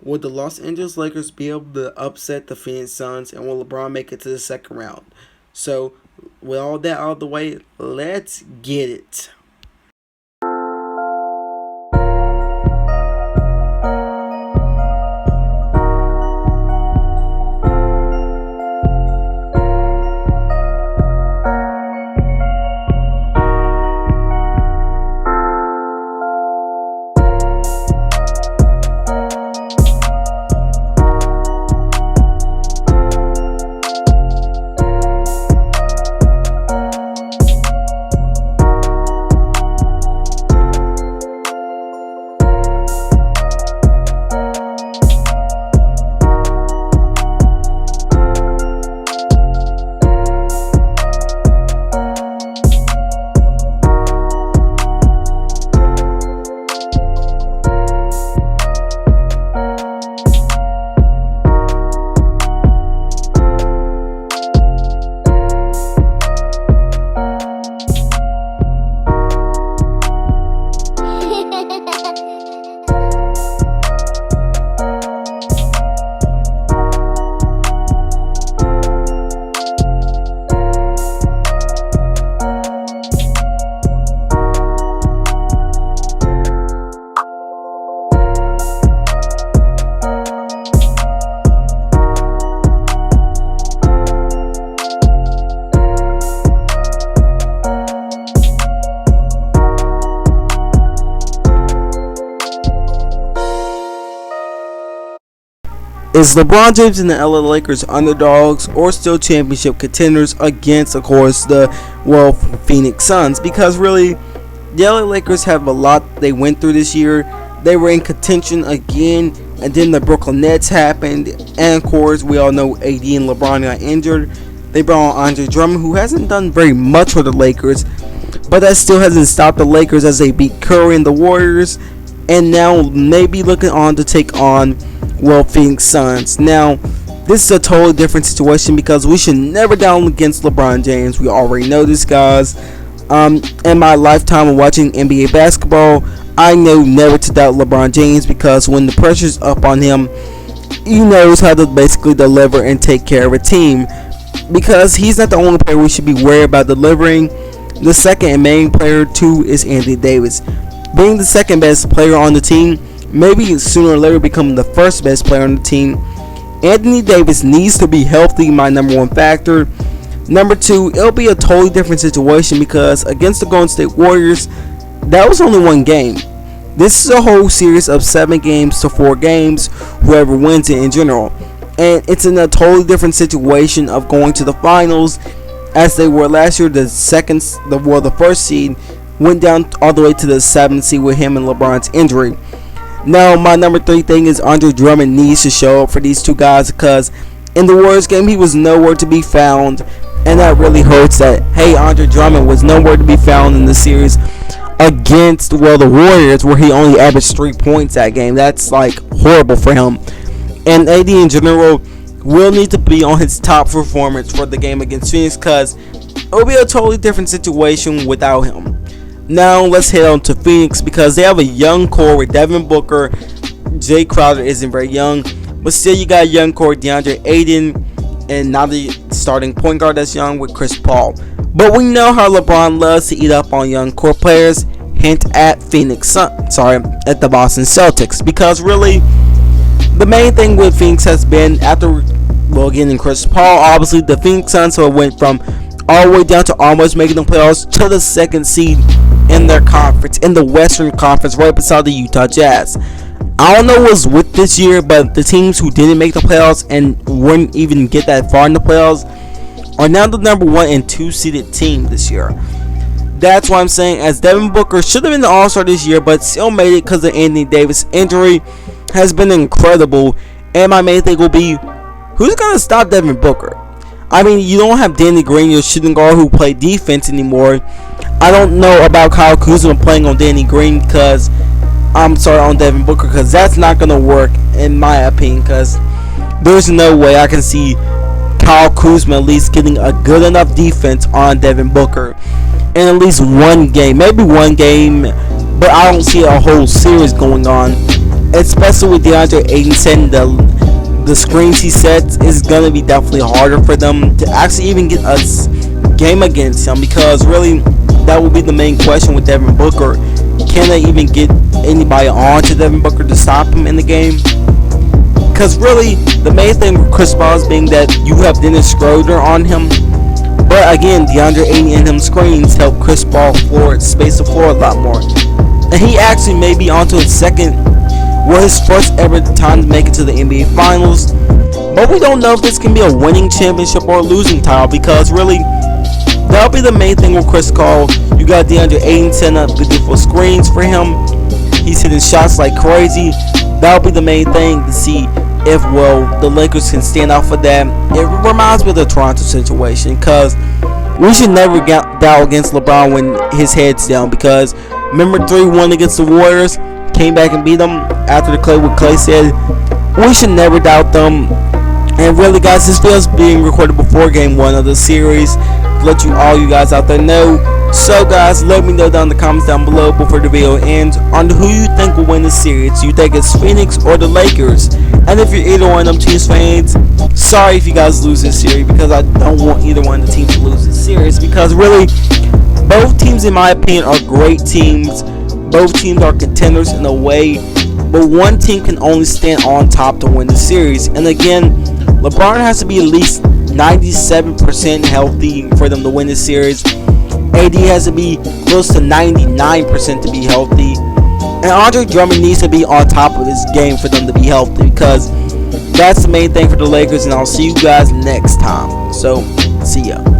Will the Los Angeles Lakers be able to upset the Phoenix Suns, and will LeBron make it to the second round? So, with all that out of the way, let's get it. Is LeBron James and the LA Lakers underdogs or still championship contenders against, of course, the Phoenix Suns? Because really, the LA Lakers have a lot they went through this year. They were in contention again, and then the Brooklyn Nets happened, and of course, we all know AD and LeBron got injured. They brought on Andre Drummond, who hasn't done very much for the Lakers, but that still hasn't stopped the Lakers as they beat Curry and the Warriors, and now maybe looking on to take on Phoenix Suns. Now, this is a totally different situation because we should never down against LeBron James. We already know this, guys. In my lifetime of watching NBA basketball, I know never to doubt LeBron James because when the pressure's up on him, he knows how to basically deliver and take care of a team. Because he's not the only player we should be worried about delivering. The second and main player, too, is Anthony Davis. Being the second best player on the team, maybe sooner or later becoming the first best player on the team, Anthony Davis needs to be healthy, my number one factor. Number two, it'll be a totally different situation because against the Golden State Warriors, that was only one game. This is a whole series of 7 games to 4 games, whoever wins it in general. And it's in a totally different situation of going to the finals as they were last year. The first seed went down all the way to the 7th seed with him and LeBron's injury. Now, my number 3 thing is Andre Drummond needs to show up for these two guys because in the Warriors game, he was nowhere to be found. And that really hurts that, hey, Andre Drummond was nowhere to be found in the series against, the Warriors, where he only averaged 3 points that game. That's, horrible for him. And AD in general will need to be on his top performance for the game against Phoenix because it will be a totally different situation without him. Now let's head on to Phoenix because they have a young core with Devin Booker. Jay Crowder isn't very young, but still you got a young core, DeAndre Ayton, and now the starting point guard that's young with Chris Paul. But we know how LeBron loves to eat up on young core players. Hint at at the Boston Celtics, because really the main thing with Phoenix has been after getting Chris Paul, obviously the Phoenix Suns went from all the way down to almost making the playoffs to the 2nd seed in their conference, in the Western Conference, right beside the Utah Jazz. I don't know what's with this year, but the teams who didn't make the playoffs and wouldn't even get that far in the playoffs are now the number 1 and 2 seeded team this year. That's why I'm saying, as Devin Booker should have been the All-Star this year, but still made it because of Anthony Davis' injury, has been incredible. And my main thing will be, who's going to stop Devin Booker? I mean, you don't have Danny Green, your shooting guard, who play defense anymore. I don't know about Kyle Kuzma playing on Danny Green on Devin Booker, because that's not going to work in my opinion, because there's no way I can see Kyle Kuzma at least getting a good enough defense on Devin Booker in at least one game, maybe one game, but I don't see a whole series going on. especially with DeAndre Ayton. The screens he sets is gonna be definitely harder for them to actually even get a game against him, because really that will be the main question with Devin Booker. Can they even get anybody on to Devin Booker to stop him in the game? Because really the main thing with Chris Paul is being that you have Dennis Schroeder on him. But again, DeAndre Ayton and him screens help Chris Paul space the floor a lot more. And he actually may be onto his his first ever time to make it to the NBA Finals. But we don't know if this can be a winning championship or a losing title, because really, that'll be the main thing with Chris Paul. You got DeAndre Ayton setting up beautiful screens for him. He's hitting shots like crazy. That'll be the main thing to see if, the Lakers can stand out for that. It reminds me of the Toronto situation, because we should never doubt against LeBron when his head's down, because remember 3-1 against the Warriors, came back and beat them after what Clay said. We should never doubt them. And really, guys, this video is being recorded before Game 1 of the series, to let you guys out there know. So, guys, let me know down in the comments down below before the video ends on who you think will win the series. Do you think it's Phoenix or the Lakers? And if you're either one of them teams fans, sorry if you guys lose this series, because I don't want either one of the teams to lose this series, because really, both teams, in my opinion, are great teams. Both teams are contenders in a way, but one team can only stand on top to win the series. And again, LeBron has to be at least 97% healthy for them to win the series. AD has to be close to 99% to be healthy. And Andre Drummond needs to be on top of this game for them to be healthy, because that's the main thing for the Lakers. And I'll see you guys next time. So, see ya.